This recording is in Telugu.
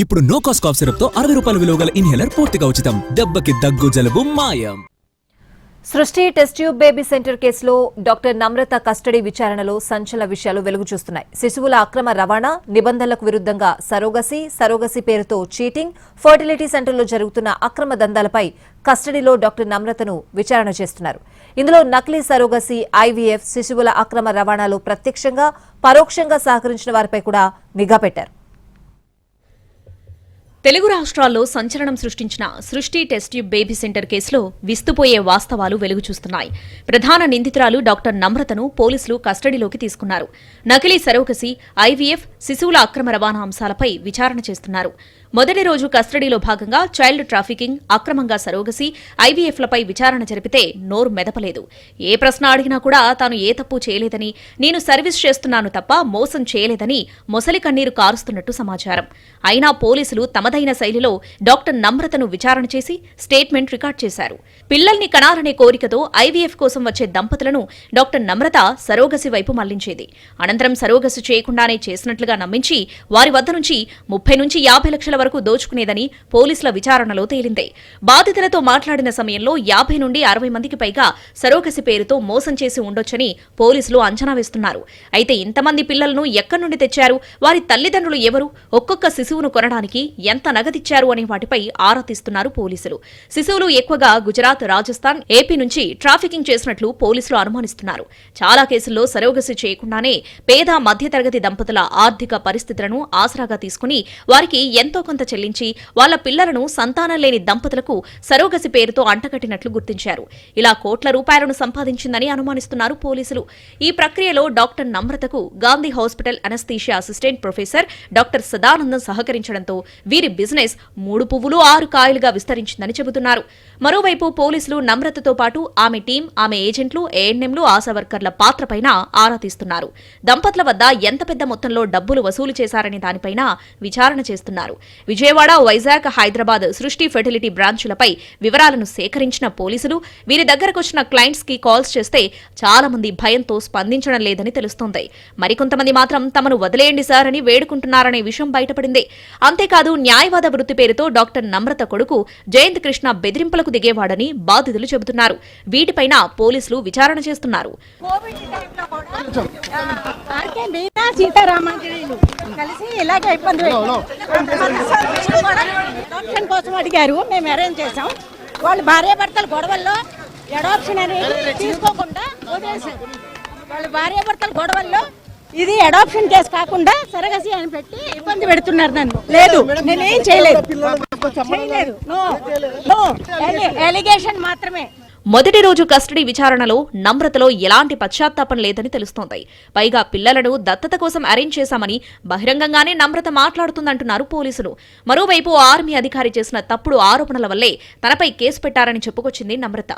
ఇప్పుడు నో కాస్ట్ కాఫ్ సిరప్ తో 60 రూపాయల విలువ గల ఇన్హేలర్ పూర్తిగా ఉచితం. దెబ్బకి దగ్గు జలుబు మాయం. సృష్టి టెస్ట్ ట్యూబ్ బేబీ సెంటర్ కేసులో డాక్టర్ నమ్రత కస్టడీ విచారణలో సంచలన విషయాలు వెలుగు చూస్తున్నాయి. శిశువుల అక్రమ రవాణా, నిబంధనలకు విరుద్ధంగా సరోగసి పేరుతో చీటింగ్, ఫర్టిలిటీ సెంటర్లో జరుగుతున్న అక్రమ దందాలపై కస్టడీలో డాక్టర్ నమ్రతను విచారణ చేస్తున్నారు. ఇందులో నకిలీ సరోగసి, ఐవీఎఫ్, శిశువుల అక్రమ రవాణాలో ప్రత్యక్షంగా, పరోక్షంగా సహకరించిన వారిపై కూడా నిఘా పెట్టారు. తెలుగు రాష్ట్రాల్లో సంచలనం సృష్టించిన సృష్టి టెస్ట్ ట్యూబ్ బేబీ సెంటర్ కేసులో విస్తుపోయే వాస్తవాలు వెలుగు చూస్తున్నాయి. ప్రధాన నిందితురాలు డాక్టర్ నమ్రతను పోలీసులు కస్టడీలోకి తీసుకున్నారు. నకిలీ సరోగసి, ఐవీఎఫ్, శిశువుల అక్రమ రవాణా అంశాలపై విచారణ చేస్తున్నారు. మొదటి రోజు కస్టడీలో భాగంగా చైల్డ్ ట్రాఫికింగ్, అక్రమంగా సరోగసి, ఐవీఎఫ్లపై విచారణ జరిపితే నోరు మెదపలేదు. ఏ ప్రశ్న అడిగినా కూడా తాను ఏ తప్పు చేయలేదని, నేను సర్వీస్ చేస్తున్నాను తప్ప మోసం చేయలేదని మొసలి కన్నీరు కారుస్తున్నట్టు సమాచారం. అయినా పోలీసులు తమదైన శైలిలో డాక్టర్ నమ్రతను విచారణ చేసి స్టేట్మెంట్ రికార్డ్ చేశారు. పిల్లల్ని కనాలనే కోరికతో ఐవీఎఫ్ కోసం వచ్చే దంపతులను డాక్టర్ నమ్రత సరోగసి వైపు మళ్లించేది. అనంతరం సరోగసి చేయకుండానే చేసినట్లుగా నమ్మించి వారి వద్ద నుంచి 30 నుంచి 50 లక్షల వరకు దోచుకునేదని పోలీసుల విచారణలో తేలింది. బాధితులతో మాట్లాడిన సమయంలో 50 నుండి 60 మందికి పైగా సరోగసి పేరుతో మోసం చేసి ఉండొచ్చని పోలీసులు అంచనా వేస్తున్నారు. అయితే ఇంతమంది పిల్లలను ఎక్కడి నుండి తెచ్చారు, వారి తల్లిదండ్రులు ఎవరు, ఒక్కొక్క శిశువును కొనడానికి ఎంత నగదిచ్చారు అనే వాటిపై ఆరా తీస్తున్నారు పోలీసులు. శిశువులు ఎక్కువగా గుజరాత్, రాజస్థాన్, ఏపీ నుంచి ట్రాఫికింగ్ చేసినట్లు పోలీసులు అనుమానిస్తున్నారు. చాలా కేసుల్లో సరోగసి చేయకుండానే పేద మధ్యతరగతి దంపతుల ఆర్థిక పరిస్థితులను ఆసరాగా తీసుకుని వారికి ఎంతో కొంత చెల్లించి వాళ్ల పిల్లలను సంతానం లేని దంపతులకు సరోగసి పేరుతో అంటకట్టినట్లు గుర్తించారు. ఇలా కోట్ల రూపాయలను సంపాదించిందని అనుమానిస్తున్నారు పోలీసులు. ఈ ప్రక్రియలో డాక్టర్ నమ్రతకు Gandhi hospital anaesthesia assistant professor doctor Sadanandam సహకరించడంతో వీరి బిజినెస్ 3 పువ్వులు 6 కాయలుగా విస్తరించిందని చెబుతున్నారు. మరోవైపు పోలీసులు నమ్రతతో పాటు ఆమె టీం, ఆమె ఏజెంట్లు, ఏఎన్ఎంలు, ఆశా వర్కర్ల పాత్రపైన ఆరా తీస్తున్నారు. దంపతుల వద్ద ఎంత పెద్ద మొత్తంలో డబ్బులు వసూలు చేశారనే దానిపైన విచారణ చేస్తున్నారు. విజయవాడ, వైజాగ్, హైదరాబాద్ సృష్టి ఫెర్టిలిటీ బ్రాంచులపై వివరాలను సేకరించిన పోలీసులు వీరి దగ్గరకొచ్చిన క్లయింట్స్ కి కాల్స్ చేస్తే చాలా మంది భయంతో స్పందించడం లేదని తెలుస్తోంది. మరికొంతమంది మాత్రం తమను వదిలేయండి సార్ అని వేడుకుంటున్నారనే విషయం బయటపడింది. అంతేకాదు న్యాయవాద వృత్తి పేరుతో డాక్టర్ నమ్రత కొడుకు జయంత్ కృష్ణ బెదిరింపులకు దిగేవాడని బాధితులు చెబుతున్నారు. వీటిపైన పోలీసులు విచారణ చేస్తున్నారు. కోసం అడిగారు, మేము అరేంజ్ చేసాం. వాళ్ళు భార్యాభర్తల గొడవల్లో అడాప్షన్ అనేది తీసుకోకుండా వదిలేశారు. వాళ్ళ భార్యాభర్తల గొడవల్లో ఇది అడాప్షన్ కేసు కాకుండా సరగసి అని పెట్టి ఇబ్బంది పెడుతున్నారు నన్ను. లేదు, నేనేం చేయలేదు. ఎలిగేషన్ మాత్రమే. మొదటి రోజు కస్టడీ విచారణలో నమ్రతలో ఎలాంటి పశ్చాత్తాపం లేదని తెలుస్తోంది. పైగా పిల్లలను దత్తత కోసం అరేంజ్ చేశామని బహిరంగంగానే నమ్రత మాట్లాడుతుందంటున్నారు పోలీసులు. మరోవైపు ఆర్మీ అధికారి చేసిన తప్పుడు ఆరోపణల వల్లే తనపై కేసు పెట్టారని చెప్పుకొచ్చింది నమ్రత.